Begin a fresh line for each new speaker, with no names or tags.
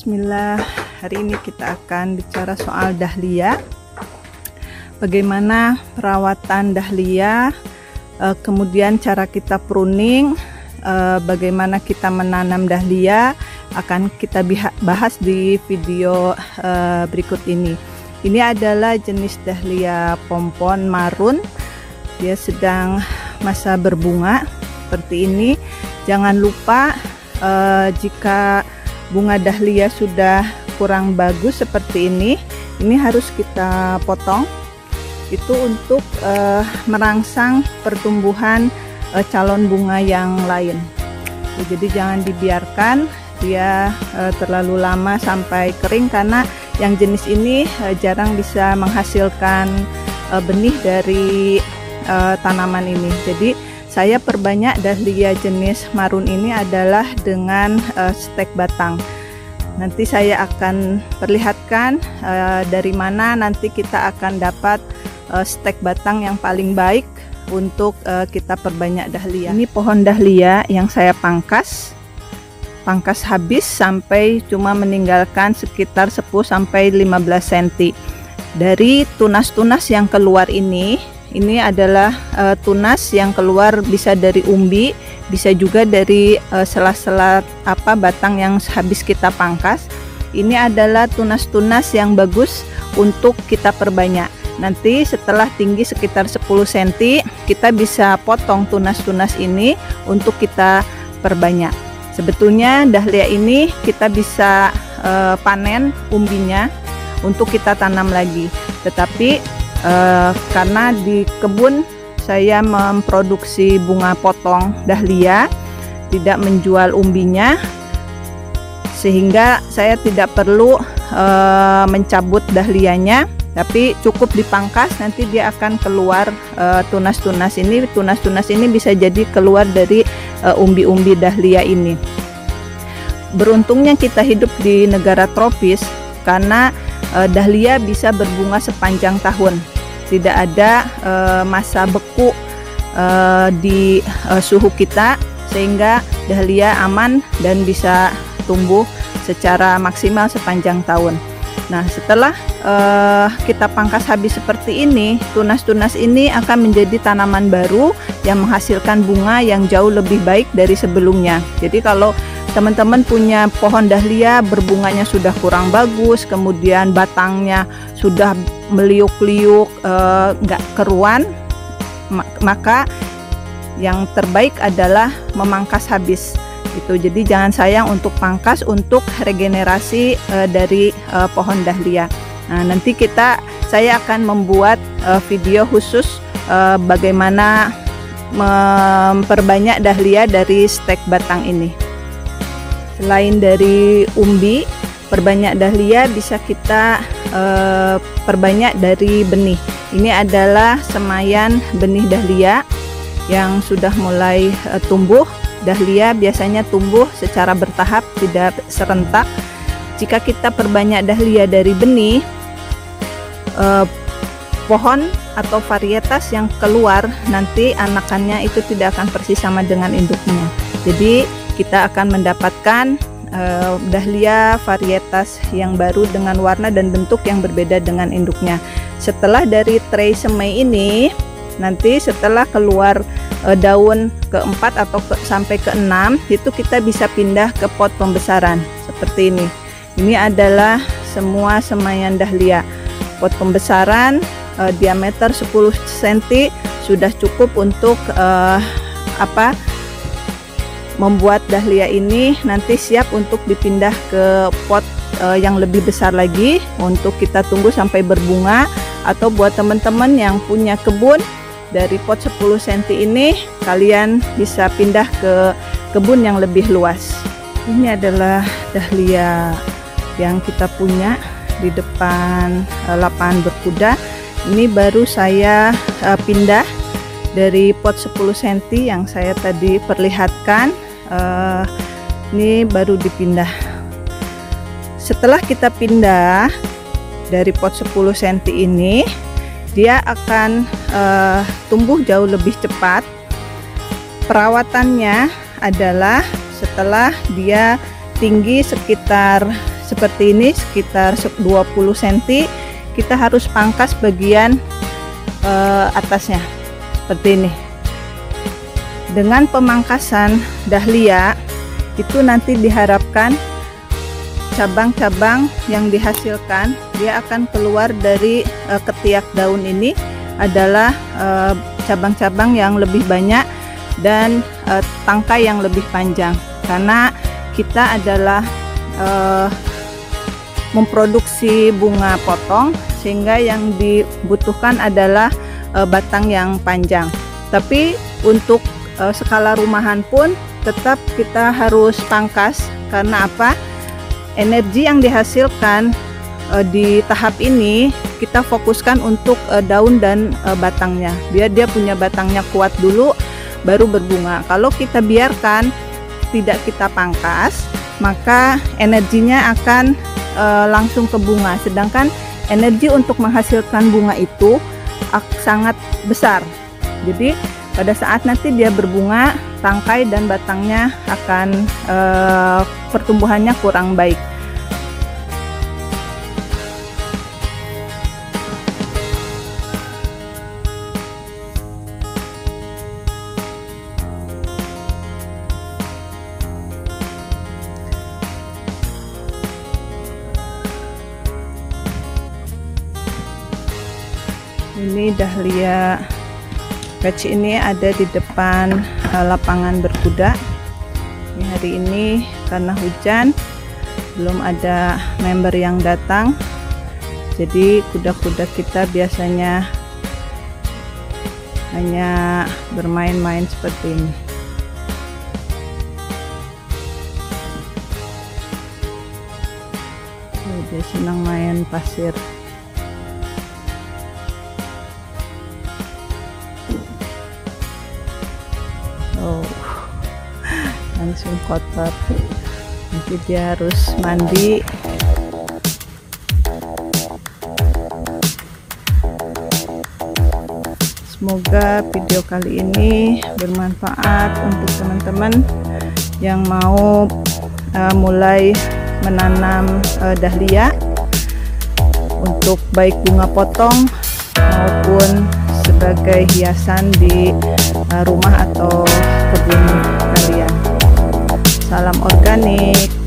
Bismillah, hari ini kita akan bicara soal dahlia. Bagaimana perawatan dahlia, kemudian cara kita pruning, bagaimana kita menanam dahlia, akan kita bahas di video berikut ini. Ini adalah jenis dahlia pompon marun. Dia sedang masa berbunga seperti ini. Jangan lupa jika bunga dahlia sudah kurang bagus seperti ini harus kita potong. Itu untuk merangsang pertumbuhan calon bunga yang lain. Jadi jangan dibiarkan dia terlalu lama sampai kering, karena yang jenis ini jarang bisa menghasilkan benih dari tanaman ini. Jadi saya perbanyak dahlia jenis marun ini adalah dengan stek batang. Nanti saya akan perlihatkan dari mana nanti kita akan dapat stek batang yang paling baik untuk kita perbanyak dahlia. Ini pohon dahlia yang saya pangkas habis sampai cuma meninggalkan sekitar 10-15 cm. Dari tunas-tunas yang keluar ini adalah tunas yang keluar bisa dari umbi, bisa juga dari sela-sela batang yang habis kita pangkas. Ini adalah tunas-tunas yang bagus untuk kita perbanyak. Nanti setelah tinggi sekitar 10 cm, kita bisa potong tunas-tunas ini untuk kita perbanyak. Sebetulnya dahlia ini kita bisa panen umbinya untuk kita tanam lagi. Tetapi karena di kebun saya memproduksi bunga potong dahlia, tidak menjual umbinya, sehingga saya tidak perlu mencabut dahlianya, tapi cukup dipangkas. Nanti dia akan keluar tunas-tunas ini. Tunas-tunas ini bisa jadi keluar dari umbi-umbi dahlia ini. Beruntungnya kita hidup di negara tropis, karena dahlia bisa berbunga sepanjang tahun. Tidak ada masa beku di suhu kita, sehingga dahlia aman dan bisa tumbuh secara maksimal sepanjang tahun. Nah, setelah kita pangkas habis seperti ini, tunas-tunas ini akan menjadi tanaman baru yang menghasilkan bunga yang jauh lebih baik dari sebelumnya. Jadi kalau teman-teman punya pohon dahlia berbunganya sudah kurang bagus, kemudian batangnya sudah meliuk-liuk, nggak keruan, maka yang terbaik adalah memangkas habis gitu. Jadi jangan sayang untuk pangkas untuk regenerasi dari pohon dahlia. Nah, nanti saya akan membuat video khusus bagaimana memperbanyak dahlia dari stek batang ini. Selain dari umbi, perbanyak dahlia bisa kita perbanyak dari benih. Ini adalah semaian benih dahlia yang sudah mulai tumbuh. Dahlia biasanya tumbuh secara bertahap, tidak serentak. Jika kita perbanyak dahlia dari benih, pohon atau varietas yang keluar nanti anakannya itu tidak akan persis sama dengan induknya. Jadi kita akan mendapatkan dahlia varietas yang baru dengan warna dan bentuk yang berbeda dengan induknya. Setelah dari tray semai ini, nanti setelah keluar daun keempat atau sampai keenam, itu kita bisa pindah ke pot pembesaran seperti ini. Ini adalah semua semaian dahlia. Pot pembesaran diameter 10 cm sudah cukup untuk membuat dahlia ini nanti siap untuk dipindah ke pot yang lebih besar lagi untuk kita tunggu sampai berbunga. Atau buat teman-teman yang punya kebun, dari pot 10 cm ini kalian bisa pindah ke kebun yang lebih luas. Ini adalah dahlia yang kita punya di depan lapangan berkuda. Ini baru saya pindah dari pot 10 cm yang saya tadi perlihatkan. Ini baru dipindah. Setelah kita pindah dari pot 10 cm ini, dia akan tumbuh jauh lebih cepat. Perawatannya adalah setelah dia tinggi sekitar seperti ini sekitar 20 cm, kita harus pangkas bagian atasnya seperti ini. Dengan pemangkasan dahlia itu nanti diharapkan cabang-cabang yang dihasilkan dia akan keluar dari ketiak daun ini adalah cabang-cabang yang lebih banyak dan tangkai yang lebih panjang, karena kita adalah memproduksi bunga potong, sehingga yang dibutuhkan adalah batang yang panjang. Tapi untuk skala rumahan pun tetap kita harus pangkas, karena apa? Energi yang dihasilkan di tahap ini kita fokuskan untuk daun dan batangnya, biar dia punya batangnya kuat dulu baru berbunga. Kalau kita biarkan tidak kita pangkas, maka energinya akan langsung ke bunga, sedangkan energi untuk menghasilkan bunga itu sangat besar. Jadi pada saat nanti dia berbunga, tangkai dan batangnya akan pertumbuhannya kurang baik. Ini dahlia patch ini ada di depan lapangan berkuda. Ini hari ini karena hujan belum ada member yang datang, jadi kuda-kuda kita biasanya hanya bermain-main seperti ini. Dia senang main pasir. Oh, langsung kotor. Nanti dia harus mandi. Semoga video kali ini bermanfaat untuk teman-teman yang mau mulai menanam dahlia untuk baik bunga potong maupun sebagai hiasan di rumah atau kebun kalian. Salam organik.